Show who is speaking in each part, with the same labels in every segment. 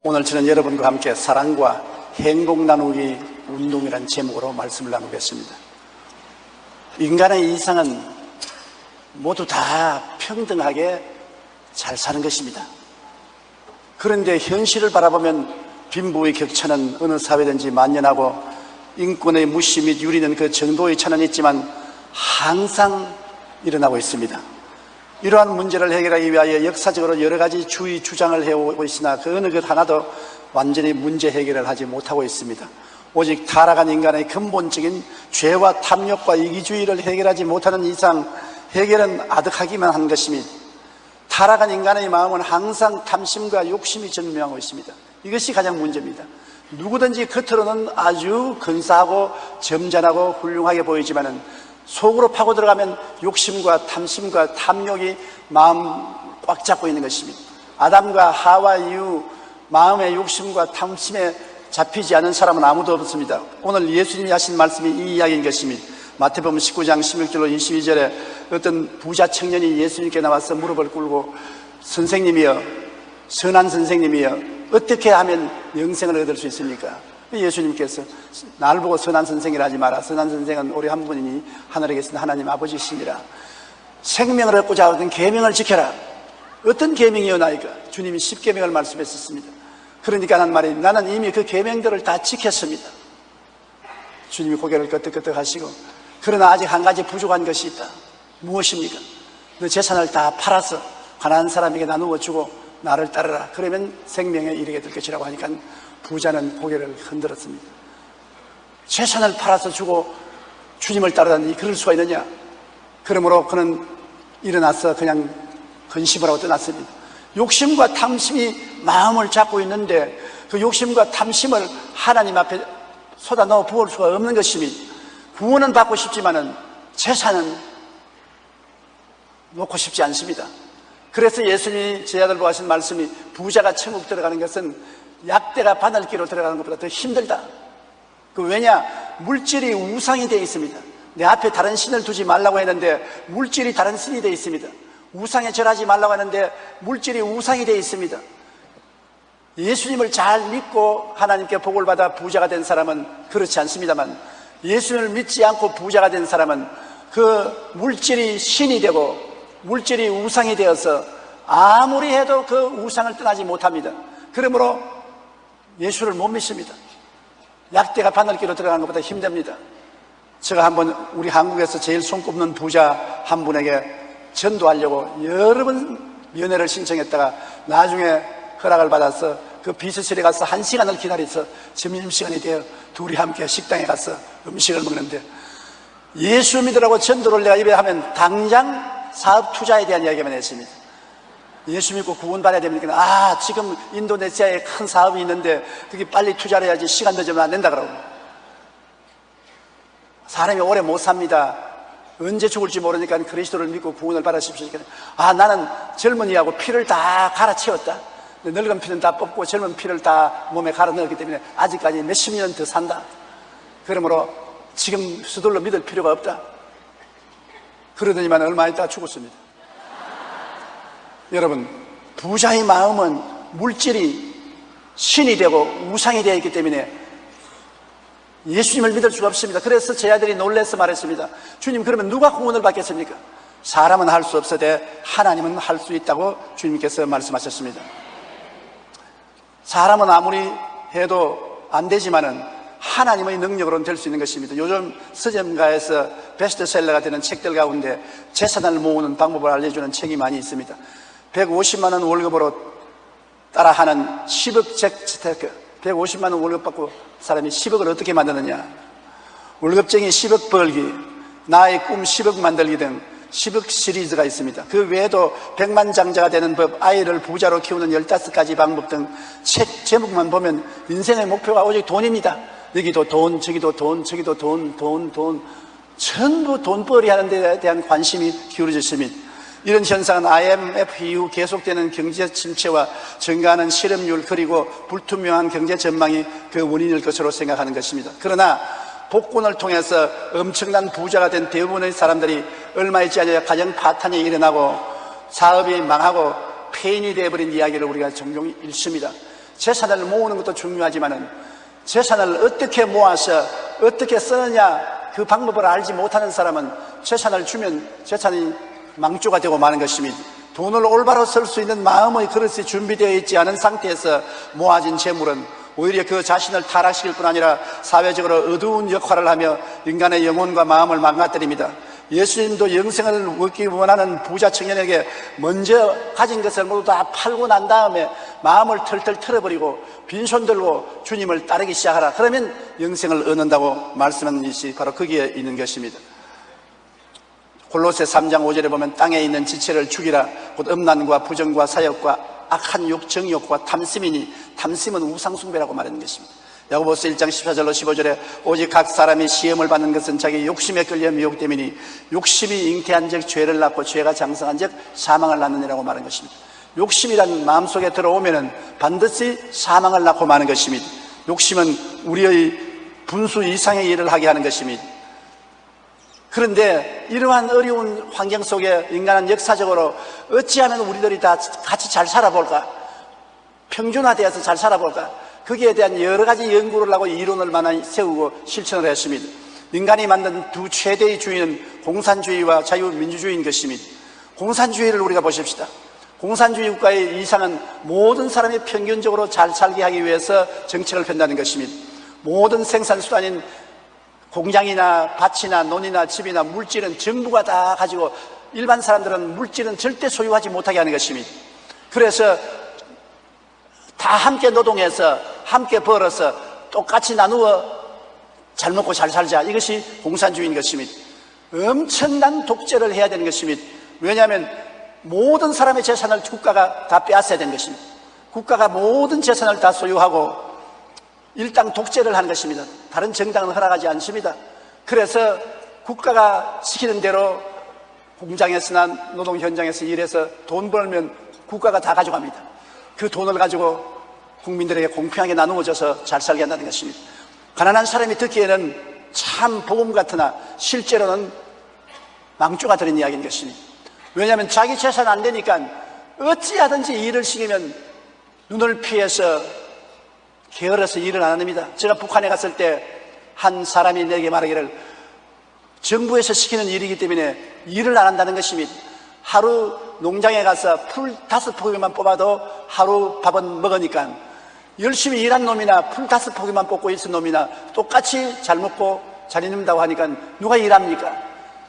Speaker 1: 오늘 저는 여러분과 함께 사랑과 행복 나누기 운동이라는 제목으로 말씀을 나누겠습니다. 인간의 이상은 모두 다 평등하게 잘 사는 것입니다. 그런데 현실을 바라보면 빈부의 격차는 어느 사회든지 만연하고 인권의 무시 및 유리는 그 정도의 차는 있지만 항상 일어나고 있습니다. 이러한 문제를 해결하기 위하여 역사적으로 여러 가지 주장을 해오고 있으나 그 어느 것 하나도 완전히 문제 해결을 하지 못하고 있습니다. 오직 타락한 인간의 근본적인 죄와 탐욕과 이기주의를 해결하지 못하는 이상 해결은 아득하기만 한 것이며, 타락한 인간의 마음은 항상 탐심과 욕심이 전무하고 있습니다. 이것이 가장 문제입니다. 누구든지 겉으로는 아주 근사하고 점잖하고 훌륭하게 보이지만은 속으로 파고 들어가면 욕심과 탐심과 탐욕이 마음 꽉 잡고 있는 것입니다. 아담과 하와 이후 마음의 욕심과 탐심에 잡히지 않은 사람은 아무도 없습니다. 오늘 예수님이 하신 말씀이 이 이야기인 것입니다. 마태복음 19장 16절로 22절에 어떤 부자 청년이 예수님께 나와서 무릎을 꿇고, 선생님이여, 선한 선생님이여, 어떻게 하면 영생을 얻을 수 있습니까? 예수님께서 날 보고 선한 선생이라 하지 마라. 선한 선생은 오직 한 분이니 하늘에 계신 하나님 아버지시니라. 생명을 얻고자 하는 계명을 지켜라. 어떤 계명이오나이까? 주님이 10계명을 말씀했었습니다. 그러니까 하는 말이, 나는 이미 그 계명들을 다 지켰습니다. 주님이 고개를 끄덕끄덕 하시고, 그러나 아직 한 가지 부족한 것이 있다. 무엇입니까? 너 재산을 다 팔아서 가난한 사람에게 나누어 주고 나를 따르라. 그러면 생명에 이르게 될 것이라고 하니까 부자는 고개를 흔들었습니다. 재산을 팔아서 주고 주님을 따르다니 그럴 수가 있느냐? 그러므로 그는 일어나서 그냥 근심을 하고 떠났습니다. 욕심과 탐심이 마음을 잡고 있는데 그 욕심과 탐심을 하나님 앞에 쏟아 넣어 부을 수가 없는 것입니다. 구원은 받고 싶지만은 재산은 놓고 싶지 않습니다. 그래서 예수님이 제자들과 하신 말씀이, 부자가 천국 들어가는 것은 약대가 바늘기로 들어가는 것보다 더 힘들다. 왜냐? 물질이 우상이 되어 있습니다. 내 앞에 다른 신을 두지 말라고 했는데 물질이 다른 신이 되어 있습니다. 우상에 절하지 말라고 하는데 물질이 우상이 되어 있습니다. 예수님을 잘 믿고 하나님께 복을 받아 부자가 된 사람은 그렇지 않습니다만, 예수님을 믿지 않고 부자가 된 사람은 그 물질이 신이 되고 물질이 우상이 되어서 아무리 해도 그 우상을 떠나지 못합니다. 그러므로 예수를 못 믿습니다. 약대가 바늘기로 들어가는 것보다 힘듭니다. 제가 한번 우리 한국에서 제일 손꼽는 부자 한 분에게 전도하려고 여러 번 면회를 신청했다가 나중에 허락을 받아서 그 비서실에 가서 1시간을 기다려서 점심시간이 되어 둘이 함께 식당에 가서 음식을 먹는데, 예수 믿으라고 전도를 내가 입에 하면 당장 사업 투자에 대한 이야기만 했습니다. 예수 믿고 구원받아야 됩니까? 지금 인도네시아에 큰 사업이 있는데 그게 빨리 투자를 해야지 시간 늦으면 안 된다 그러고, 사람이 오래 못 삽니다. 언제 죽을지 모르니까 그리스도를 믿고 구원을 받으십시오. 나는 젊은이하고 피를 다 갈아채웠다. 늙은 피는 다 뽑고 젊은 피를 다 몸에 갈아 넣었기 때문에 아직까지 몇십 년 더 산다. 그러므로 지금 서둘러 믿을 필요가 없다. 그러더니만 얼마 있다가 죽었습니다. 여러분, 부자의 마음은 물질이 신이 되고 우상이 되어 있기 때문에 예수님을 믿을 수가 없습니다. 그래서 제 아들이 놀라서 말했습니다. 주님, 그러면 누가 구원을 받겠습니까? 사람은 할 수 없으되 하나님은 할 수 있다고 주님께서 말씀하셨습니다. 사람은 아무리 해도 안 되지만은 하나님의 능력으로는 될 수 있는 것입니다. 요즘 서점가에서 베스트셀러가 되는 책들 가운데 재산을 모으는 방법을 알려주는 책이 많이 있습니다. 150만 원 월급으로 따라하는 10억 재테크. 150만 원 월급 받고 사람이 10억을 어떻게 만드느냐, 월급쟁이 10억 벌기, 나의 꿈 10억 만들기 등 10억 시리즈가 있습니다. 그 외에도 100만 장자가 되는 법, 아이를 부자로 키우는 15가지 방법 등 책 제목만 보면 인생의 목표가 오직 돈입니다. 여기도 돈, 저기도 돈, 저기도 돈, 전부 돈벌이 하는 데 대한 관심이 기울어져 있습니다. 이런 현상은 IMF 이후 계속되는 경제 침체와 증가하는 실업률, 그리고 불투명한 경제 전망이 그 원인일 것으로 생각하는 것입니다. 그러나 복권을 통해서 엄청난 부자가 된 대부분의 사람들이 얼마 있지 않아 가정 파탄이 일어나고 사업이 망하고 폐인이 되어버린 이야기를 우리가 종종 읽습니다. 재산을 모으는 것도 중요하지만은 재산을 어떻게 모아서 어떻게 쓰느냐 그 방법을 알지 못하는 사람은 재산을 주면 재산이 망조가 되고 마는 것입니다. 돈을 올바로 쓸 수 있는 마음의 그릇이 준비되어 있지 않은 상태에서 모아진 재물은 오히려 그 자신을 타락시킬 뿐 아니라 사회적으로 어두운 역할을 하며 인간의 영혼과 마음을 망가뜨립니다. 예수님도 영생을 얻기 원하는 부자 청년에게 먼저 가진 것을 모두 다 팔고 난 다음에 마음을 털털 털어버리고 빈손 들고 주님을 따르기 시작하라. 그러면 영생을 얻는다고 말씀하는 것이 바로 거기에 있는 것입니다. 골로새 3장 5절에 보면 땅에 있는 지체를 죽이라. 곧 음란과 부정과 사욕과 악한 욕, 정욕과 탐심이니 탐심은 우상숭배라고 말하는 것입니다. 야고보서 1장 14절로 15절에 오직 각 사람이 시험을 받는 것은 자기 욕심에 끌려 미혹됨이니 욕심이 잉태한 즉 죄를 낳고 죄가 장성한 즉 사망을 낳느니라고 말하는 것입니다. 욕심이란 마음속에 들어오면은 반드시 사망을 낳고 마는 것입니다. 욕심은 우리의 분수 이상의 일을 하게 하는 것입니다. 그런데 이러한 어려운 환경 속에 인간은 역사적으로 어찌하면 우리들이 다 같이 잘 살아볼까? 평준화되어서 잘 살아볼까? 거기에 대한 여러 가지 연구를 하고 이론을 많이 세우고 실천을 했습니다. 인간이 만든 두 최대의 주의는 공산주의와 자유민주주의인 것입니다. 공산주의를 우리가 보십시다. 공산주의 국가의 이상은 모든 사람이 평균적으로 잘 살게 하기 위해서 정책을 편다는 것입니다. 모든 생산수단인 공장이나 밭이나 논이나 집이나 물질은 정부가 다 가지고 일반 사람들은 물질은 절대 소유하지 못하게 하는 것입니다. 그래서 다 함께 노동해서 함께 벌어서 똑같이 나누어 잘 먹고 잘 살자. 이것이 공산주의인 것입니다. 엄청난 독재를 해야 되는 것입니다. 왜냐하면 모든 사람의 재산을 국가가 다 빼앗아야 되는 것입니다. 국가가 모든 재산을 다 소유하고 일당 독재를 하는 것입니다. 다른 정당은 허락하지 않습니다. 그래서 국가가 시키는 대로 공장에서나 노동 현장에서 일해서 돈 벌면 국가가 다 가져갑니다. 그 돈을 가지고 국민들에게 공평하게 나누어져서 잘 살게 한다는 것입니다. 가난한 사람이 듣기에는 참 복음 같으나 실제로는 망조가 들은 이야기인 것입니다. 왜냐하면 자기 재산 안 되니까 어찌하든지 일을 시키면 눈을 피해서 게을러서 일을 안 합니다. 제가 북한에 갔을 때 한 사람이 내게 말하기를 정부에서 시키는 일이기 때문에 일을 안 한다는 것입니다. 하루 농장에 가서 풀 5포기만 뽑아도 하루 밥은 먹으니까 열심히 일한 놈이나 풀 5포기만 뽑고 있은 놈이나 똑같이 잘 먹고 잘 입는다고 하니까 누가 일합니까?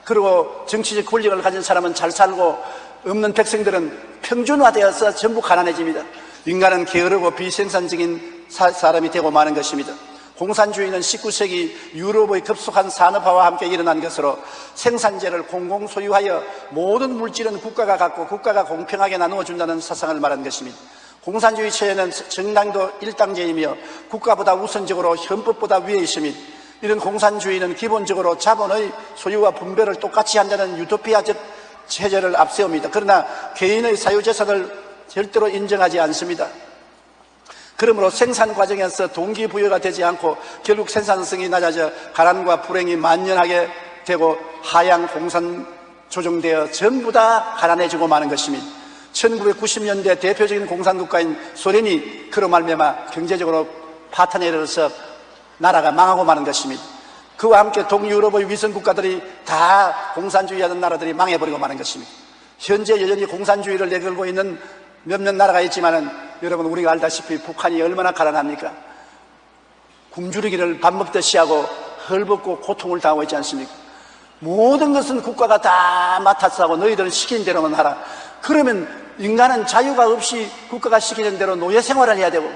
Speaker 1: 그리고 정치적 권력을 가진 사람은 잘 살고 없는 백성들은 평준화되어서 전부 가난해집니다. 인간은 게으르고 비생산적인 사람이 되고 마는 것입니다. 공산주의는 19세기 유럽의 급속한 산업화와 함께 일어난 것으로 생산재를 공공 소유하여 모든 물질은 국가가 갖고 국가가 공평하게 나누어준다는 사상을 말한 것입니다. 공산주의 체제는 정당도 일당제이며 국가보다 우선적으로 헌법보다 위에 있습니다. 이런 공산주의는 기본적으로 자본의 소유와 분배를 똑같이 한다는 유토피아적 체제를 앞세웁니다. 그러나 개인의 사유재산을 절대로 인정하지 않습니다. 그러므로 생산 과정에서 동기부여가 되지 않고 결국 생산성이 낮아져 가난과 불행이 만연하게 되고 하향 공산 조정되어 전부 다 가난해지고 마는 것입니다. 1990년대 대표적인 공산국가인 소련이 그로 말미암아 경제적으로 파탄에 이르러서 나라가 망하고 마는 것입니다. 그와 함께 동유럽의 위선국가들이 다 공산주의하던 나라들이 망해버리고 마는 것입니다. 현재 여전히 공산주의를 내걸고 있는 몇몇 나라가 있지만은 여러분 우리가 알다시피 북한이 얼마나 가난합니까? 굶주리기를 밥 먹듯이 하고 헐벗고 고통을 당하고 있지 않습니까? 모든 것은 국가가 다 맡아서 하고 너희들은 시키는 대로만 하라. 그러면 인간은 자유가 없이 국가가 시키는 대로 노예 생활을 해야 되고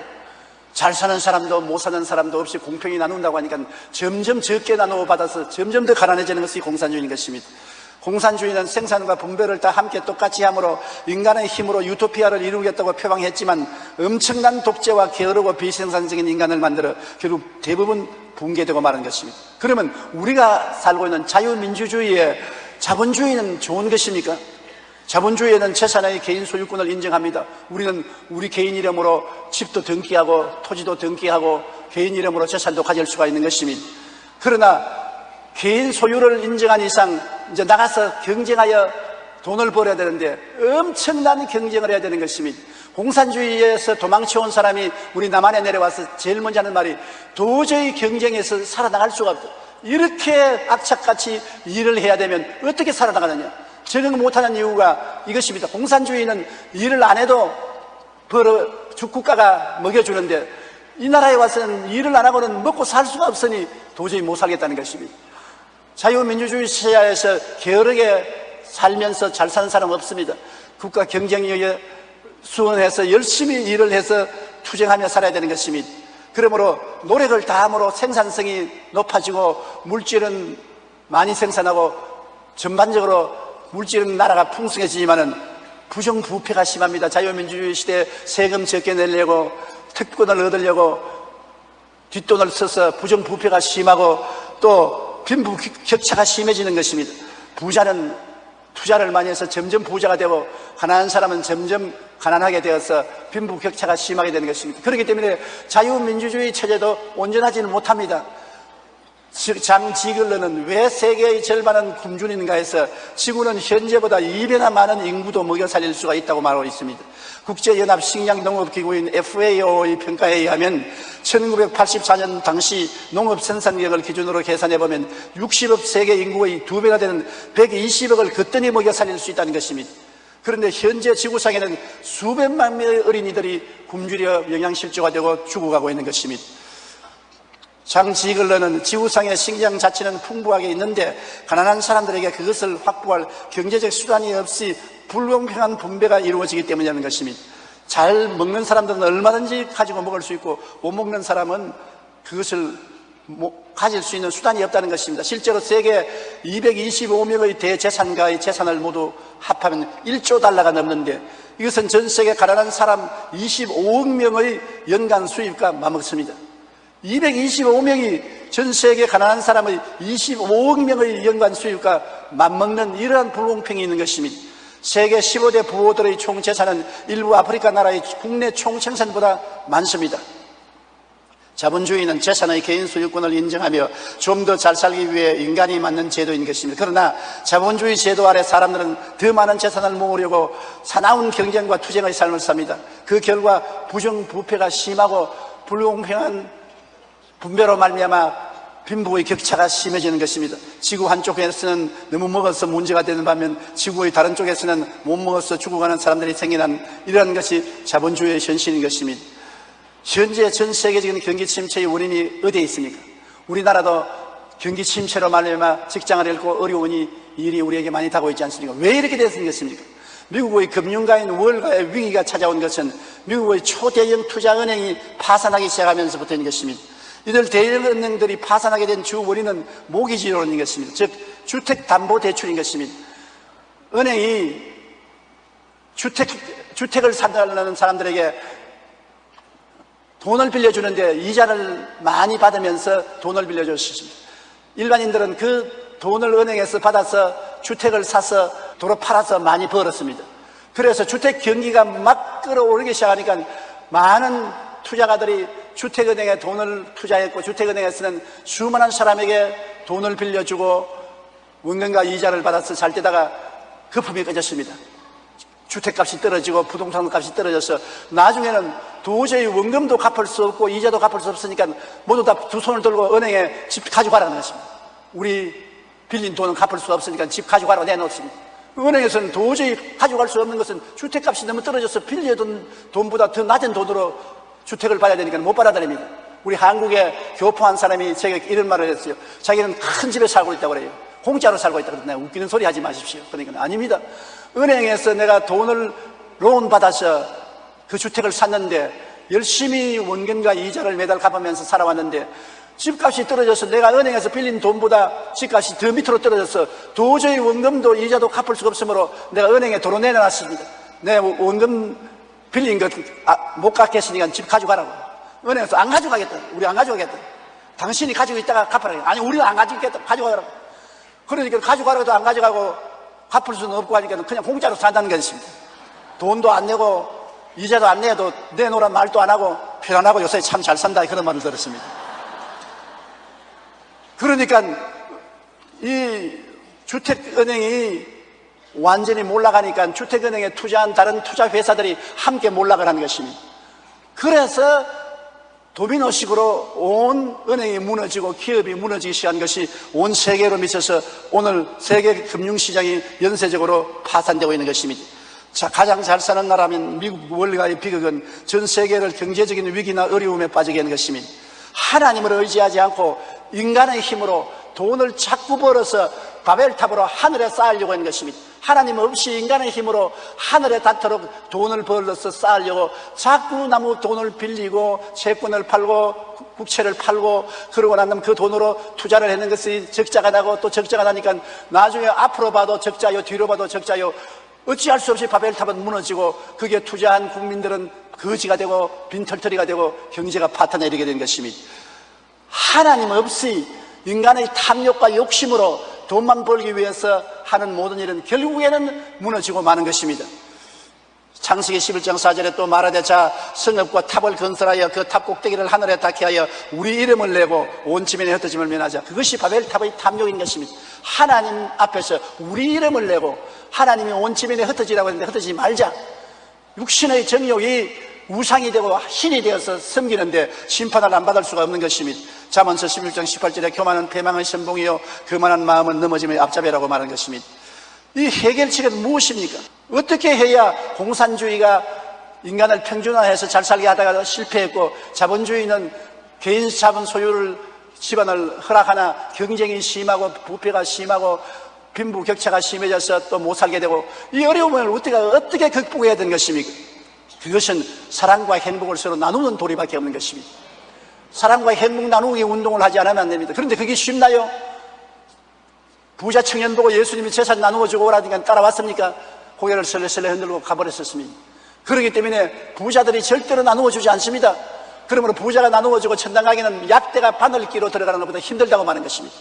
Speaker 1: 잘 사는 사람도 못 사는 사람도 없이 공평히 나눈다고 하니까 점점 적게 나누어 받아서 점점 더 가난해지는 것이 공산주의인 것입니다. 공산주의는 생산과 분배를 다 함께 똑같이 함으로 인간의 힘으로 유토피아를 이루겠다고 표방했지만 엄청난 독재와 게으르고 비생산적인 인간을 만들어 결국 대부분 붕괴되고 마는 것입니다. 그러면 우리가 살고 있는 자유민주주의의 자본주의는 좋은 것입니까? 자본주의에는 재산의 개인 소유권을 인정합니다. 우리는 우리 개인 이름으로 집도 등기하고 토지도 등기하고 개인 이름으로 재산도 가질 수가 있는 것입니다. 그러나 개인 소유를 인정한 이상 이제 나가서 경쟁하여 돈을 벌어야 되는데 엄청난 경쟁을 해야 되는 것입니다. 공산주의에서 도망쳐온 사람이 우리 남한에 내려와서 제일 먼저 하는 말이 도저히 경쟁에서 살아나갈 수가 없다. 이렇게 악착같이 일을 해야 되면 어떻게 살아나가느냐. 적응 못하는 이유가 이것입니다. 공산주의는 일을 안 해도 국가가 먹여주는데 이 나라에 와서는 일을 안 하고는 먹고 살 수가 없으니 도저히 못 살겠다는 것입니다. 자유민주주의 시야에서 게으르게 살면서 잘 사는 사람 없습니다. 국가 경쟁력에 수원해서 열심히 일을 해서 투쟁하며 살아야 되는 것입니다. 그러므로 노력을 다함으로 생산성이 높아지고 물질은 많이 생산하고 전반적으로 물질은 나라가 풍성해지지만은 부정부패가 심합니다. 자유민주주의 시대에 세금 적게 내려고 특권을 얻으려고 뒷돈을 써서 부정부패가 심하고 또 빈부격차가 심해지는 것입니다. 부자는 투자를 많이 해서 점점 부자가 되고 가난한 사람은 점점 가난하게 되어서 빈부격차가 심하게 되는 것입니다. 그렇기 때문에 자유민주주의 체제도 온전하지는 못합니다. 장 지글러는 왜 세계의 절반은 굶주리는가 해서 지구는 현재보다 2배나 많은 인구도 먹여 살릴 수가 있다고 말하고 있습니다. 국제연합 식량농업기구인 FAO의 평가에 의하면 1984년 당시 농업 생산량을 기준으로 계산해보면 60억 세계 인구의 2배나 되는 120억을 거뜬히 먹여 살릴 수 있다는 것입니다. 그런데 현재 지구상에는 수백만 명의 어린이들이 굶주려 영양실조가 되고 죽어가고 있는 것입니다. 장 지글러는 지구상의 식량 자체는 풍부하게 있는데 가난한 사람들에게 그것을 확보할 경제적 수단이 없이 불공평한 분배가 이루어지기 때문이라는 것입니다. 잘 먹는 사람들은 얼마든지 가지고 먹을 수 있고 못 먹는 사람은 그것을 가질 수 있는 수단이 없다는 것입니다. 실제로 세계 225명의 대재산가의 재산을 모두 합하면 1조 달러가 넘는데 이것은 전 세계 가난한 사람 25억 명의 연간 수입과 맞먹습니다. 225명이 전 세계 가난한 사람의 25억 명의 연간 수입과 맞먹는 이러한 불공평이 있는 것입니다. 세계 15대 부호들의 총 재산은 일부 아프리카 나라의 국내 총 생산보다 많습니다. 자본주의는 재산의 개인 소유권을 인정하며 좀 더 잘 살기 위해 인간이 만든 제도인 것입니다. 그러나 자본주의 제도 아래 사람들은 더 많은 재산을 모으려고 사나운 경쟁과 투쟁의 삶을 삽니다. 그 결과 부정부패가 심하고 불공평한 분배로 말미암아 빈부의 격차가 심해지는 것입니다. 지구 한쪽에서는 너무 먹어서 문제가 되는 반면 지구의 다른 쪽에서는 못 먹어서 죽어가는 사람들이 생겨난 이러한 것이 자본주의의 현실인 것입니다. 현재 전 세계적인 경기 침체의 원인이 어디에 있습니까? 우리나라도 경기 침체로 말미암아 직장을 잃고 어려우니 일이 우리에게 많이 다가오고 있지 않습니까? 왜 이렇게 됐습니까? 미국의 금융가인 월가의 위기가 찾아온 것은 미국의 초대형 투자은행이 파산하기 시작하면서부터인 것입니다. 이들 대형은행들이 파산하게 된 주 원인은 모기지론인 것입니다. 즉 주택담보대출인 것입니다. 은행이 주택을 사달라는 사람들에게 돈을 빌려주는데 이자를 많이 받으면서 돈을 빌려줬습니다. 일반인들은 그 돈을 은행에서 받아서 주택을 사서 도로 팔아서 많이 벌었습니다. 그래서 주택 경기가 막 끌어오르기 시작하니까 많은 투자가들이 주택은행에 돈을 투자했고 주택은행에서는 수많은 사람에게 돈을 빌려주고 원금과 이자를 받아서 잘 되다가 거품이 꺼졌습니다. 주택값이 떨어지고 부동산 값이 떨어져서 나중에는 도저히 원금도 갚을 수 없고 이자도 갚을 수 없으니까 모두 다 두 손을 들고 은행에 집 가져가라는 것입니다. 우리 빌린 돈은 갚을 수 없으니까 집 가져가라고 내놓습니다. 은행에서는 도저히 가져갈 수 없는 것은 주택값이 너무 떨어져서 빌려둔 돈보다 더 낮은 돈으로 주택을 받아야 되니까 못 받아들입니다. 우리 한국에 교포한 사람이 제게 이런 말을 했어요. 자기는 큰 집에 살고 있다고 그래요. 공짜로 살고 있다고 그러는데 웃기는 소리 하지 마십시오. 그러니까 아닙니다. 은행에서 내가 돈을 론 받아서 그 주택을 샀는데 열심히 원금과 이자를 매달 갚으면서 살아왔는데 집값이 떨어져서 내가 은행에서 빌린 돈보다 집값이 더 밑으로 떨어져서 도저히 원금도 이자도 갚을 수가 없으므로 내가 은행에 도로 내려놨습니다. 내 원금 빌린 것 못 갚겠으니까 집 가져가라고. 은행에서 안 가져가겠다. 우리 안 가져가겠다. 당신이 가지고 있다가 갚으라고. 아니 우리는 안 가지겠다. 가져가라고. 그러니까 가져가라고도 안 가져가고 갚을 수는 없고 하니까 그냥 공짜로 산다는 것입니다. 돈도 안 내고 이자도 안 내도 내놓으란 말도 안 하고 편안하고 요새 참 잘 산다 그런 말을 들었습니다. 그러니까 이 주택은행이 완전히 몰락하니까 주택은행에 투자한 다른 투자회사들이 함께 몰락을 한 것입니다. 그래서 도미노식으로 온 은행이 무너지고 기업이 무너지기 시작한 것이 온 세계로 미쳐서 오늘 세계 금융시장이 연쇄적으로 파산되고 있는 것입니다. 자, 가장 잘 사는 나라면 미국 월가의 비극은 전 세계를 경제적인 위기나 어려움에 빠지게 하는 것입니다. 하나님을 의지하지 않고 인간의 힘으로 돈을 자꾸 벌어서 바벨탑으로 하늘에 쌓으려고 하는 것입니다. 하나님 없이 인간의 힘으로 하늘에 닿도록 돈을 벌어서 쌓으려고 자꾸 나무 돈을 빌리고 채권을 팔고 국채를 팔고 그러고 난 다음 그 돈으로 투자를 했는 것이 적자가 나고 또 적자가 나니까 나중에 앞으로 봐도 적자요 뒤로 봐도 적자요. 어찌할 수 없이 바벨탑은 무너지고 그게 투자한 국민들은 거지가 되고 빈털터리가 되고 경제가 파탄에 이르게 된 것입니다. 하나님 없이 인간의 탐욕과 욕심으로 돈만 벌기 위해서 하는 모든 일은 결국에는 무너지고 마는 것입니다. 창세기 11장 4절에 또 말하되 자 성읍과 탑을 건설하여 그 탑 꼭대기를 하늘에 닿게 하여 우리 이름을 내고 온 지면에 흩어짐을 면하자. 그것이 바벨탑의 탐욕인 것입니다. 하나님 앞에서 우리 이름을 내고 하나님이 온 지면에 흩어지라고 했는데 흩어지지 말자. 육신의 정욕이 우상이 되고 신이 되어서 섬기는데 심판을 안 받을 수가 없는 것입니다. 잠언서 11장 18절에 교만은 패망의 선봉이요 교만한 마음은 넘어짐의 앞잡이라고 말한 것입니다. 이 해결책은 무엇입니까? 어떻게 해야 공산주의가 인간을 평준화해서 잘 살게 하다가 실패했고 자본주의는 개인 자본 소유를 집안을 허락하나 경쟁이 심하고 부패가 심하고 빈부격차가 심해져서 또 못 살게 되고 이 어려움을 어떻게 극복해야 되는 것입니까? 그것은 사랑과 행복을 서로 나누는 도리밖에 없는 것입니다. 사랑과 행복 나누기 운동을 하지 않으면 안 됩니다. 그런데 그게 쉽나요? 부자 청년 보고 예수님이 재산 나누어주고 오라니까 따라왔습니까? 고개를 설레설레 흔들고 가버렸었습니다. 그렇기 때문에 부자들이 절대로 나누어주지 않습니다. 그러므로 부자가 나누어주고 천당 가기는 약대가 바늘기로 들어가는 것보다 힘들다고 말하는 것입니다.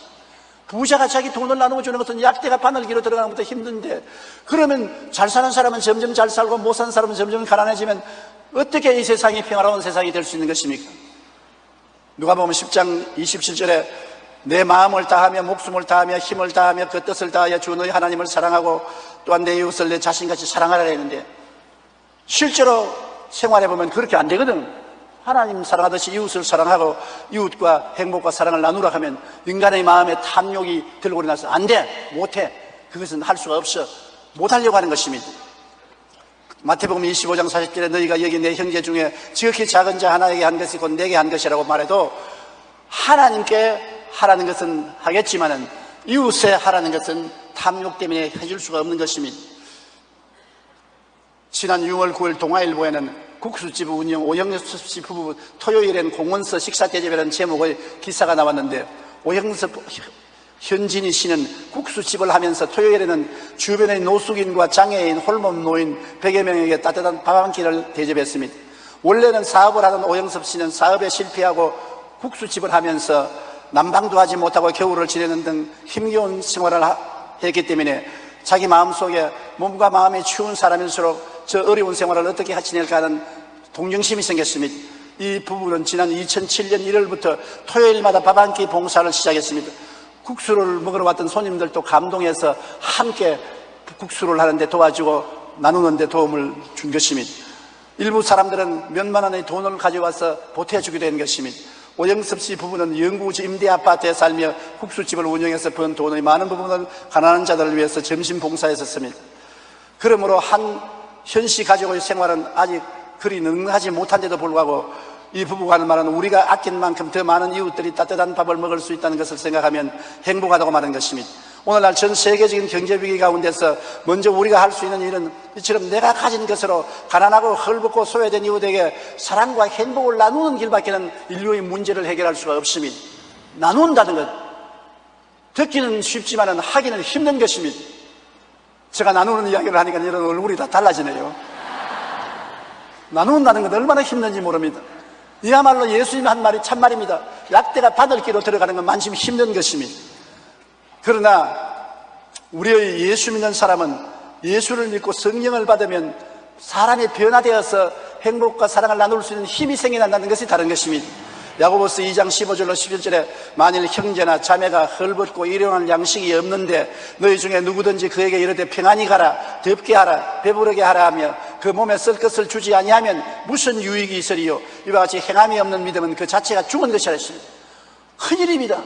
Speaker 1: 부자가 자기 돈을 나누어주는 것은 약대가 바늘기로 들어가는 것보다 힘든데 그러면 잘 사는 사람은 점점 잘 살고 못 사는 사람은 점점 가난해지면 어떻게 이 세상이 평화로운 세상이 될 수 있는 것입니까? 누가복음 10장 27절에 내 마음을 다하며 목숨을 다하며 힘을 다하며 그 뜻을 다하여 주 너희 하나님을 사랑하고 또한 내 이웃을 내 자신같이 사랑하라 했는데 실제로 생활해보면 그렇게 안 되거든. 하나님 사랑하듯이 이웃을 사랑하고 이웃과 행복과 사랑을 나누라 하면 인간의 마음에 탐욕이 들고 일어나서 안 돼, 못해. 그것은 할 수가 없어. 못하려고 하는 것입니다. 마태복음 25장 40절에 너희가 여기 내 형제 중에 지극히 작은 자 하나에게 한 것이 곧 내게 한 것이라고 말해도 하나님께 하라는 것은 하겠지만은 이웃에 하라는 것은 탐욕 때문에 해줄 수가 없는 것입니다. 지난 6월 9일 동아일보에는 국수집 운영 오영섭 씨 부부 토요일엔 공원서 식사 대접이라는 제목의 기사가 나왔는데 오영섭 현진희 씨는 국수집을 하면서 토요일에는 주변의 노숙인과 장애인, 홀몸 노인 100여 명에게 따뜻한 밥 한 끼를 대접했습니다. 원래는 사업을 하던 오영섭 씨는 사업에 실패하고 국수집을 하면서 난방도 하지 못하고 겨울을 지내는 등 힘겨운 생활을 했기 때문에 자기 마음속에 몸과 마음이 추운 사람일수록 저 어려운 생활을 어떻게 지낼까 하는 동정심이 생겼습니다. 이 부부는 지난 2007년 1월부터 토요일마다 밥 한 끼 봉사를 시작했습니다. 국수를 먹으러 왔던 손님들도 감동해서 함께 국수를 하는데 도와주고 나누는데 도움을 준 것입니다. 일부 사람들은 몇만 원의 돈을 가져와서 보태주기도 한 것입니다. 오영섭 씨 부부는 영구 임대 아파트에 살며 국수집을 운영해서 번 돈의 많은 부분을 가난한 자들을 위해서 점심 봉사했었습니다. 그러므로 현씨 가족의 생활은 아직 그리 능하지 못한데도 불구하고 이 부부가 하는 말은 우리가 아낀 만큼 더 많은 이웃들이 따뜻한 밥을 먹을 수 있다는 것을 생각하면 행복하다고 말하는 것입니다. 오늘날 전 세계적인 경제 위기 가운데서 먼저 우리가 할 수 있는 일은 이처럼 내가 가진 것으로 가난하고 헐벗고 소외된 이웃에게 사랑과 행복을 나누는 길밖에는 인류의 문제를 해결할 수가 없습니다. 나눈다는 것 듣기는 쉽지만 하기는 힘든 것입니다. 제가 나누는 이야기를 하니까 이런 얼굴이 다 달라지네요. 나눈다는 것 얼마나 힘든지 모릅니다. 이야말로 예수님이 한 말이 참말입니다. 약대가 바늘기로 들어가는 건 만심 힘든 것입니다. 그러나 우리의 예수 믿는 사람은 예수를 믿고 성령을 받으면 사람이 변화되어서 행복과 사랑을 나눌 수 있는 힘이 생겨난다는 것이 다른 것입니다. 야고보서 2장 15절로 11절에 만일 형제나 자매가 헐벗고 일용할 양식이 없는데 너희 중에 누구든지 그에게 이르되 평안히 가라, 덥게 하라, 배부르게 하라 하며 그 몸에 쓸 것을 주지 아니하면 무슨 유익이 있으리요. 이와 같이 행함이 없는 믿음은 그 자체가 죽은 것이라 했습니다. 큰일입니다.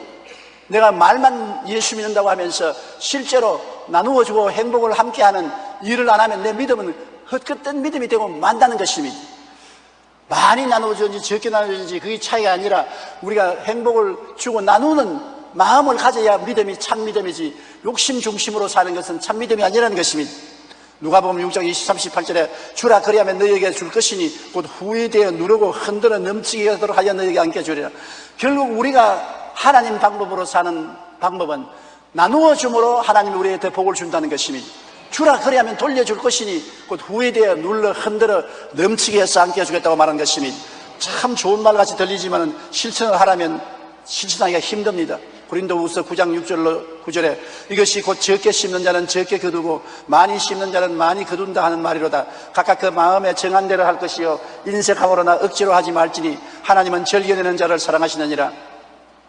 Speaker 1: 내가 말만 예수 믿는다고 하면서 실제로 나누어주고 행복을 함께하는 일을 안 하면 내 믿음은 헛것된 믿음이 되고 만다는 것입니다. 많이 나누어주는지 적게 나누어주는지 그게 차이가 아니라 우리가 행복을 주고 나누는 마음을 가져야 믿음이 참 믿음이지, 욕심 중심으로 사는 것은 참 믿음이 아니라는 것입니다. 누가복음 6장 28절에 주라 그리하면 너희에게 줄 것이니 곧 후회되어 누르고 흔들어 넘치게 하도록 하여 너희에게 안겨주리라. 결국 우리가 하나님 방법으로 사는 방법은 나누어 줌으로 하나님이 우리에게 복을 준다는 것입니다. 주라 그리하면 돌려줄 것이니 곧 후회되어 눌러 흔들어 넘치게 해서 안겨주겠다고 말한 것입니다. 참 좋은 말 같이 들리지만 실천을 하라면 실천하기가 힘듭니다. 고린도후서 9장 6절에 이것이 곧 적게 심는 자는 적게 거두고 많이 심는 자는 많이 거둔다 하는 말이로다. 각각 그 마음에 정한 대로 할 것이요 인색함으로나 억지로 하지 말지니 하나님은 즐겨내는 자를 사랑하시느니라.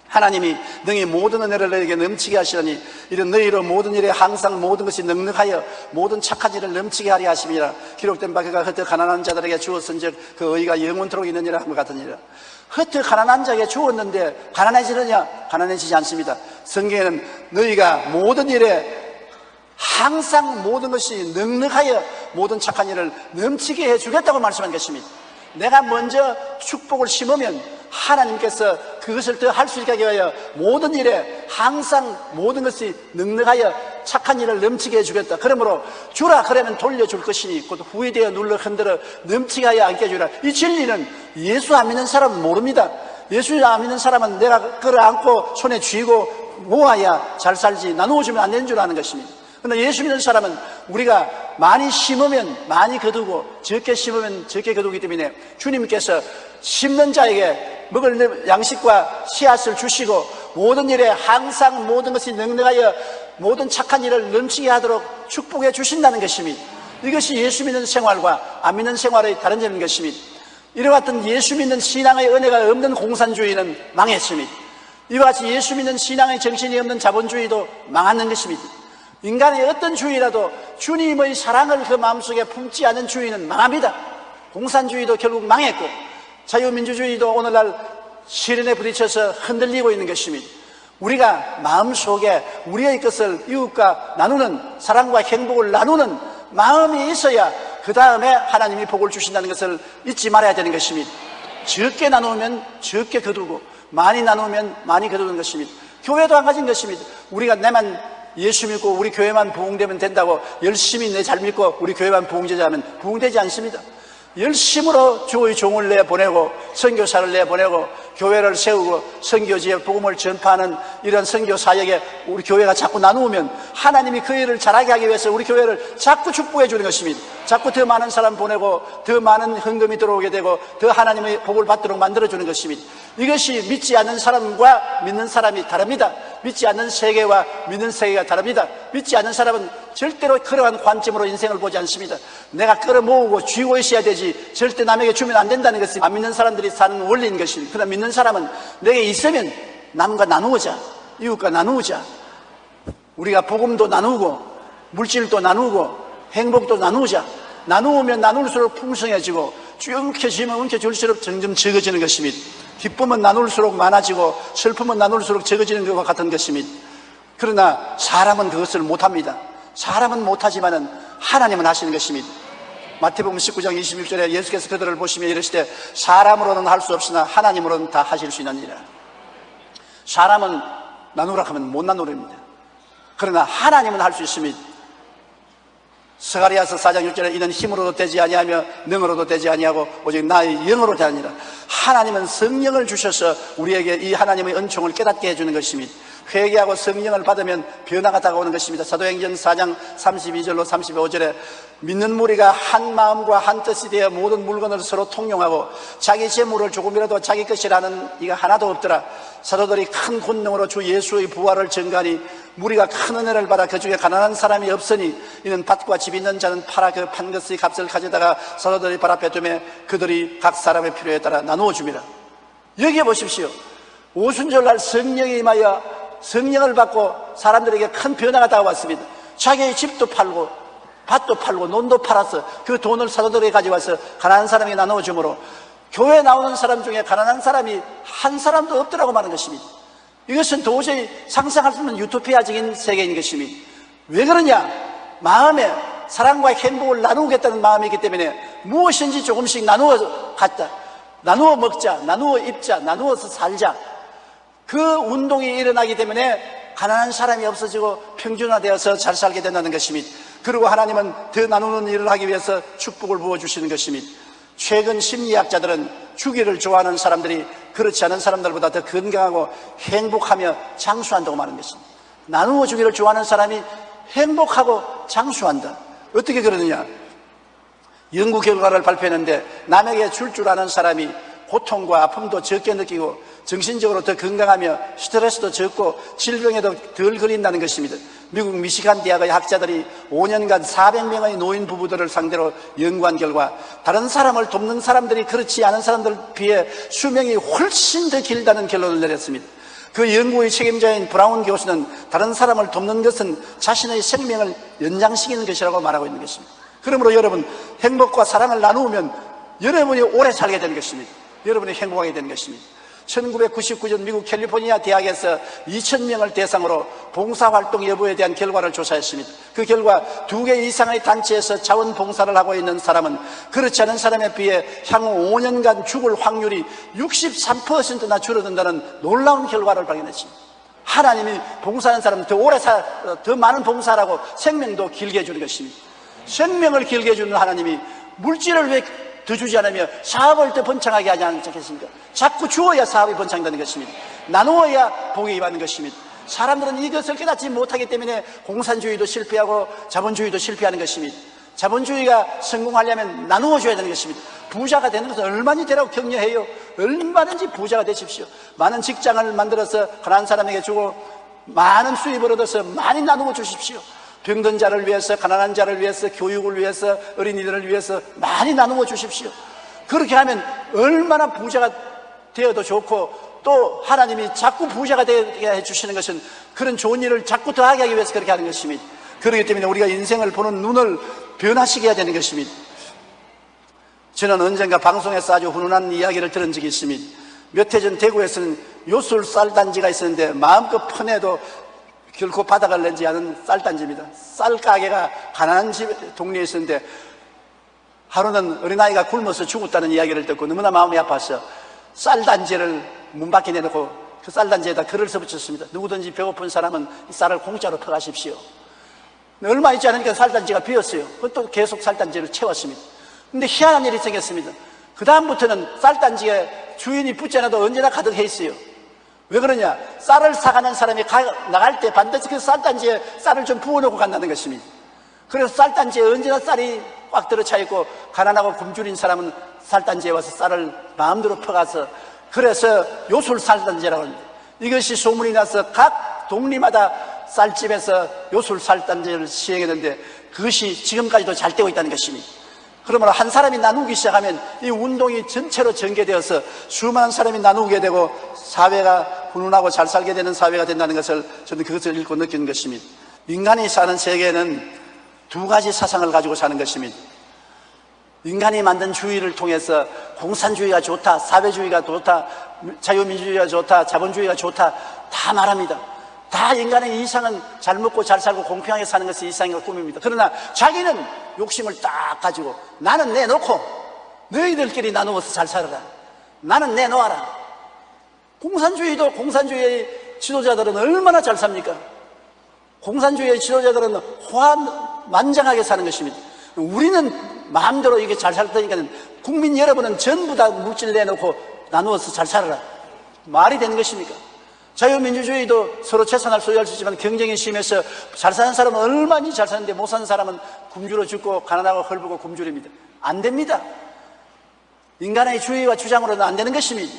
Speaker 1: 하나님이 능히 모든 은혜를 너희에게 넘치게 하시더니 이런 너희로 모든 일에 항상 모든 것이 넉넉하여 모든 착한 일을 넘치게 하려 하심이라. 기록된 바 그가 흩어 가난한 자들에게 주었은즉 그 의가 영원토록 있느니라 함과 같으니라. 흩어 가난한 자에게 주었는데 가난해지느냐? 가난해지지 않습니다. 성경에는 너희가 모든 일에 항상 모든 것이 넉넉하여 모든 착한 일을 넘치게 해주겠다고 말씀한 것입니다. 내가 먼저 축복을 심으면 하나님께서 그것을 더 할 수 있게 하기 위하여 모든 일에 항상 모든 것이 넉넉하여 착한 일을 넘치게 해주겠다. 그러므로 주라 그러면 돌려줄 것이니 곧 후회되어 눌러 흔들어 넘치게 하여 안겨주라. 이 진리는 예수 안 믿는 사람은 모릅니다. 예수 안 믿는 사람은 내가 끌어안고 손에 쥐고 모아야 잘 살지 나누어주면 안 되는 줄 아는 것입니다. 그러나 예수 믿는 사람은 우리가 많이 심으면 많이 거두고 적게 심으면 적게 거두기 때문에 주님께서 심는 자에게 먹을 양식과 씨앗을 주시고 모든 일에 항상 모든 것이 넉넉하여 모든 착한 일을 넘치게 하도록 축복해 주신다는 것입니다. 이것이 예수 믿는 생활과 안 믿는 생활의 다른 점인 것입니다. 이와 같은 예수 믿는 신앙의 은혜가 없는 공산주의는 망했습니다. 이와 같이 예수 믿는 신앙의 정신이 없는 자본주의도 망하는 것입니다. 인간의 어떤 주의라도 주님의 사랑을 그 마음속에 품지 않은 주의는 망합니다. 공산주의도 결국 망했고 자유민주주의도 오늘날 시련에 부딪혀서 흔들리고 있는 것입니다. 우리가 마음속에 우리의 것을 이웃과 나누는 사랑과 행복을 나누는 마음이 있어야 그 다음에 하나님이 복을 주신다는 것을 잊지 말아야 되는 것입니다. 적게 나누면 적게 거두고 많이 나누면 많이 거두는 것입니다. 교회도 한 가지인 것입니다. 우리가 내만 예수 믿고 우리 교회만 부흥되면 된다고 열심히 내 잘 믿고 우리 교회만 부흥되자면 부흥되지 않습니다. 열심으로 주의 종을 내보내고 선교사를 내보내고 교회를 세우고 선교지에 복음을 전파하는 이런 선교 사역에 우리 교회가 자꾸 나누면 하나님이 그 일을 잘하게 하기 위해서 우리 교회를 자꾸 축복해 주는 것입니다. 자꾸 더 많은 사람 보내고 더 많은 헌금이 들어오게 되고 더 하나님의 복을 받도록 만들어주는 것입니다. 이것이 믿지 않는 사람과 믿는 사람이 다릅니다. 믿지 않는 세계와 믿는 세계가 다릅니다. 믿지 않는 사람은 절대로 그러한 관점으로 인생을 보지 않습니다. 내가 끌어모으고 쥐고 있어야 되지 절대 남에게 주면 안 된다는 것이 안 믿는 사람들이 사는 원리인 것입니다. 그러나 믿는 사람은 내게 있으면 남과 나누자, 이웃과 나누자. 우리가 복음도 나누고 물질도 나누고 행복도 나누자. 나누면 나눌수록 풍성해지고 움켜쥐면 움켜줄수록 점점 적어지는 것입니다. 기쁨은 나눌수록 많아지고 슬픔은 나눌수록 적어지는 것과 같은 것입니다. 그러나 사람은 그것을 못합니다. 사람은 못하지만은 하나님은 하시는 것입니다. 마태복음 19장 26절에 예수께서 그들을 보시며 이르시되 사람으로는 할 수 없으나 하나님으로는 다 하실 수 있느니라. 사람은 나누라 하면 못 나누립니다. 그러나 하나님은 할 수 있습니다. 스가랴서 4장 6절에 이는 힘으로도 되지 아니하며 능으로도 되지 아니하고 오직 나의 영으로 되느니라. 하나님은 성령을 주셔서 우리에게 이 하나님의 은총을 깨닫게 해주는 것입니다. 회개하고 성령을 받으면 변화가 다가오는 것입니다. 사도행전 4장 32절로 35절에 믿는 무리가 한 마음과 한 뜻이 되어 모든 물건을 서로 통용하고 자기 재물을 조금이라도 자기 것이라는 이가 하나도 없더라. 사도들이 큰 권능으로 주 예수의 부활을 증거하니 무리가 큰 은혜를 받아 그 중에 가난한 사람이 없으니 이는 밭과 집 있는 자는 팔아 그 판 것의 값을 가져다가 사도들이 발 앞에 두매 그들이 각 사람의 필요에 따라 나누어 줍니다. 여기에 보십시오. 오순절날 성령이 임하여 성령을 받고 사람들에게 큰 변화가 다가왔습니다. 자기의 집도 팔고 밭도 팔고 논도 팔아서 그 돈을 사도들에게 가져와서 가난한 사람에게 나누어 주므로 교회 나오는 사람 중에 가난한 사람이 한 사람도 없더라고 말하는 것입니다. 이것은 도저히 상상할 수 없는 유토피아적인 세계인 것입니다. 왜 그러냐? 마음에 사랑과 행복을 나누겠다는 마음이기 때문에 무엇인지 조금씩 나누어 갖자, 나누어 먹자, 나누어 입자, 나누어서 살자. 그 운동이 일어나기 때문에 가난한 사람이 없어지고 평준화되어서 잘 살게 된다는 것입니다. 그리고 하나님은 더 나누는 일을 하기 위해서 축복을 부어주시는 것입니다. 최근 심리학자들은 주기를 좋아하는 사람들이 그렇지 않은 사람들보다 더 건강하고 행복하며 장수한다고 말하는 것입니다. 나누어 주기를 좋아하는 사람이 행복하고 장수한다. 어떻게 그러느냐? 연구 결과를 발표했는데 남에게 줄 줄 아는 사람이 고통과 아픔도 적게 느끼고 정신적으로 더 건강하며 스트레스도 적고 질병에도 덜 걸린다는 것입니다. 미국 미시간 대학의 학자들이 5년간 400명의 노인 부부들을 상대로 연구한 결과 다른 사람을 돕는 사람들이 그렇지 않은 사람들에 비해 수명이 훨씬 더 길다는 결론을 내렸습니다. 그 연구의 책임자인 브라운 교수는 다른 사람을 돕는 것은 자신의 생명을 연장시키는 것이라고 말하고 있는 것입니다. 그러므로 여러분, 행복과 사랑을 나누면 여러분이 오래 살게 되는 것입니다. 여러분이 행복하게 되는 것입니다. 1999년 미국 캘리포니아 대학에서 2,000명을 대상으로 봉사활동 여부에 대한 결과를 조사했습니다. 그 결과 2개 이상의 단체에서 자원봉사를 하고 있는 사람은 그렇지 않은 사람에 비해 향후 5년간 죽을 확률이 63%나 줄어든다는 놀라운 결과를 발견했습니다. 하나님이 봉사하는 사람은 더 오래 더 많은 봉사라고 생명도 길게 해주는 것입니다. 생명을 길게 해주는 하나님이 물질을 왜 더 주지 않으며 사업을 더 번창하게 하지 않겠습니까? 자꾸 주어야 사업이 번창되는 것입니다. 나누어야 복이 임하는 것입니다. 사람들은 이것을 깨닫지 못하기 때문에 공산주의도 실패하고 자본주의도 실패하는 것입니다. 자본주의가 성공하려면 나누어 줘야 되는 것입니다. 부자가 되는 것은 얼마나 되라고 격려해요. 얼마든지 부자가 되십시오. 많은 직장을 만들어서 가난한 사람에게 주고 많은 수입을 얻어서 많이 나누어 주십시오. 병든 자를 위해서, 가난한 자를 위해서, 교육을 위해서, 어린이들을 위해서 많이 나누어 주십시오. 그렇게 하면 얼마나 부자가 되어도 좋고, 또 하나님이 자꾸 부자가 되게 해주시는 것은 그런 좋은 일을 자꾸 더하게 하기 위해서 그렇게 하는 것입니다. 그렇기 때문에 우리가 인생을 보는 눈을 변화시켜야 해야 되는 것입니다. 저는 언젠가 방송에서 아주 훈훈한 이야기를 들은 적이 있습니다. 몇 해 전 대구에서는 요술 쌀단지가 있었는데 마음껏 퍼내도 결코 바닥을 내지 않은 쌀단지입니다. 쌀가게가 가난한 동네에 있었는데 하루는 어린아이가 굶어서 죽었다는 이야기를 듣고 너무나 마음이 아파서 쌀단지를 문 밖에 내놓고 그 쌀단지에다 글을 써붙였습니다. 누구든지 배고픈 사람은 이 쌀을 공짜로 퍼가십시오. 얼마 있지 않으니까 쌀단지가 비었어요. 그것도 계속 쌀단지를 채웠습니다. 근데 희한한 일이 생겼습니다. 그 다음부터는 쌀단지에 주인이 붙지 않아도 언제나 가득해 있어요. 왜 그러냐? 쌀을 사가는 사람이 나갈 때 반드시 그 쌀단지에 쌀을 좀 부어놓고 간다는 것입니다. 그래서 쌀단지에 언제나 쌀이 꽉 들어차 있고 가난하고 굶주린 사람은 쌀단지에 와서 쌀을 마음대로 퍼가서 그래서 요술 쌀단지라고 합니다. 이것이 소문이 나서 각 동리마다 쌀집에서 요술 쌀단지를 시행했는데 그것이 지금까지도 잘 되고 있다는 것입니다. 그러므로 한 사람이 나누기 시작하면 이 운동이 전체로 전개되어서 수많은 사람이 나누게 되고 사회가 훈훈하고 잘 살게 되는 사회가 된다는 것을 저는 그것을 읽고 느끼는 것입니다. 인간이 사는 세계는 두 가지 사상을 가지고 사는 것입니다. 인간이 만든 주의를 통해서 공산주의가 좋다, 사회주의가 좋다, 자유민주주의가 좋다, 자본주의가 좋다 다 말합니다. 다 인간의 이상은 잘 먹고 잘 살고 공평하게 사는 것이 이상의 꿈입니다. 그러나 자기는 욕심을 딱 가지고 나는 내놓고 너희들끼리 나누어서 잘 살아라. 나는 내놓아라. 공산주의도 공산주의의 지도자들은 얼마나 잘 삽니까? 공산주의의 지도자들은 호환만장하게 사는 것입니다. 우리는 마음대로 이게 잘 살다니까 국민 여러분은 전부 다 물질 내놓고 나누어서 잘 살아라. 말이 되는 것입니까? 자유민주주의도 서로 최선을 소유할 수 있지만 경쟁이 심해서 잘 사는 사람은 얼마든지 잘 사는데 못 사는 사람은 굶주려 죽고 가난하고 헐벗고 굶주립니다. 안 됩니다. 인간의 주의와 주장으로는 안 되는 것입니다.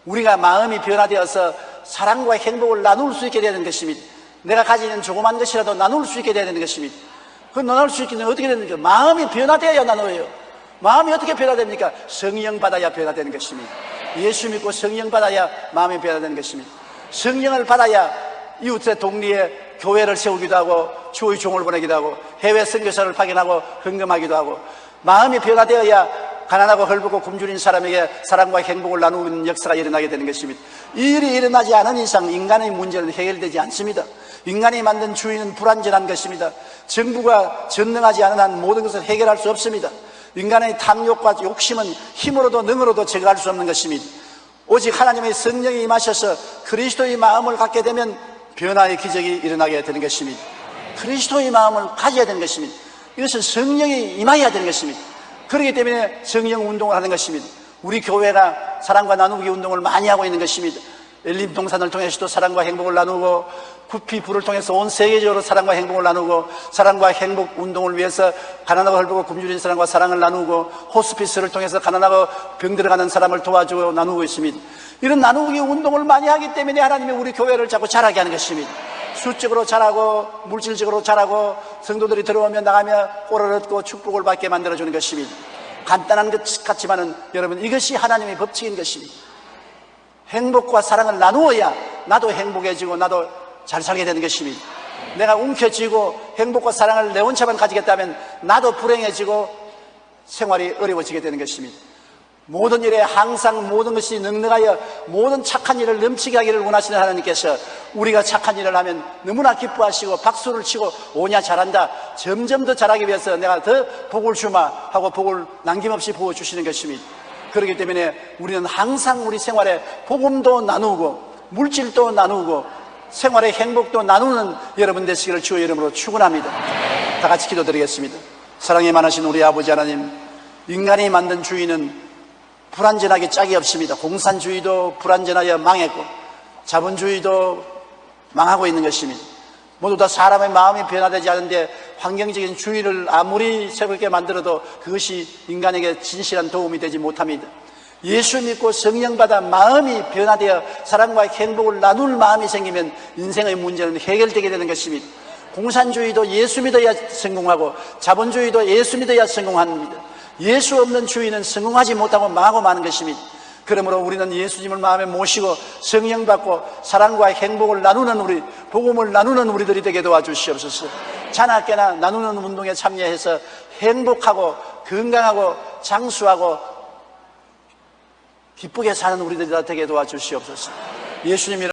Speaker 1: 우리가 마음이 변화되어서 사랑과 행복을 나눌 수 있게 되는 것입니다. 내가 가지는 조그만 것이라도 나눌 수 있게 되는 것입니다. 그 나눌 수 있게 되면 어떻게 되는가? 마음이 변화되어야 나눠요. 마음이 어떻게 변화됩니까? 성령 받아야 변화되는 것입니다. 예수 믿고 성령 받아야 마음이 변화되는 것입니다. 성령을 받아야 이웃의 동리에 교회를 세우기도 하고 주의 종을 보내기도 하고 해외 선교사를 파견하고 헌금하기도 하고 마음이 변화되어야 가난하고 헐벗고 굶주린 사람에게 사랑과 행복을 나누는 역사가 일어나게 되는 것입니다. 이 일이 일어나지 않은 이상 인간의 문제는 해결되지 않습니다. 인간이 만든 주인은 불완전한 것입니다. 정부가 전능하지 않은 한 모든 것을 해결할 수 없습니다. 인간의 탐욕과 욕심은 힘으로도 능으로도 제거할 수 없는 것입니다. 오직 하나님의 성령이 임하셔서 그리스도의 마음을 갖게 되면 변화의 기적이 일어나게 되는 것입니다. 그리스도의 마음을 가져야 되는 것입니다. 이것은 성령이 임하여야 되는 것입니다. 그렇기 때문에 성령 운동을 하는 것입니다. 우리 교회가 사랑과 나누기 운동을 많이 하고 있는 것입니다. 엘림 동산을 통해서도 사랑과 행복을 나누고 구피 불을 통해서 온 세계적으로 사랑과 행복을 나누고 사랑과 행복 운동을 위해서 가난하고 헐벗고 굶주린 사람과 사랑을 나누고 호스피스를 통해서 가난하고 병들어가는 사람을 도와주고 나누고 있습니다. 이런 나누기 운동을 많이 하기 때문에 하나님이 우리 교회를 자꾸 자라게 하는 것입니다. 수적으로 자라고 물질적으로 자라고 성도들이 들어오면 나가며 꼴을 얻고 축복을 받게 만들어주는 것입니다. 간단한 것 같지만은 여러분 이것이 하나님의 법칙인 것입니다. 행복과 사랑을 나누어야 나도 행복해지고 나도 잘 살게 되는 것입니다. 내가 움켜쥐고 행복과 사랑을 내 혼자만 가지겠다면 나도 불행해지고 생활이 어려워지게 되는 것입니다. 모든 일에 항상 모든 것이 넉넉하여 모든 착한 일을 넘치게 하기를 원하시는 하나님께서 우리가 착한 일을 하면 너무나 기뻐하시고 박수를 치고 오냐 잘한다, 점점 더 잘하기 위해서 내가 더 복을 주마 하고 복을 남김없이 부어주시는 것입니다. 그렇기 때문에 우리는 항상 우리 생활에 복음도 나누고 물질도 나누고 생활의 행복도 나누는 여러분 되시기를 주의 이름으로 축원합니다. 다 같이 기도드리겠습니다. 사랑이 많으신 우리 아버지 하나님, 인간이 만든 주인은 불완전하게 짝이 없습니다. 공산주의도 불완전하여 망했고 자본주의도 망하고 있는 것입니다. 모두 다 사람의 마음이 변화되지 않는데 환경적인 주의를 아무리 새롭게 만들어도 그것이 인간에게 진실한 도움이 되지 못합니다. 예수 믿고 성령 받아 마음이 변화되어 사랑과 행복을 나눌 마음이 생기면 인생의 문제는 해결되게 되는 것입니다. 공산주의도 예수 믿어야 성공하고 자본주의도 예수 믿어야 성공합니다. 예수 없는 주의는 성공하지 못하고 망하고 마는 것입니다. 그러므로 우리는 예수님을 마음에 모시고 성령 받고 사랑과 행복을 나누는 우리, 복음을 나누는 우리들이 되게 도와주시옵소서. 자나깨나 나누는 운동에 참여해서 행복하고 건강하고 장수하고 기쁘게 사는 우리들이 되게 도와주시옵소서. 예수님이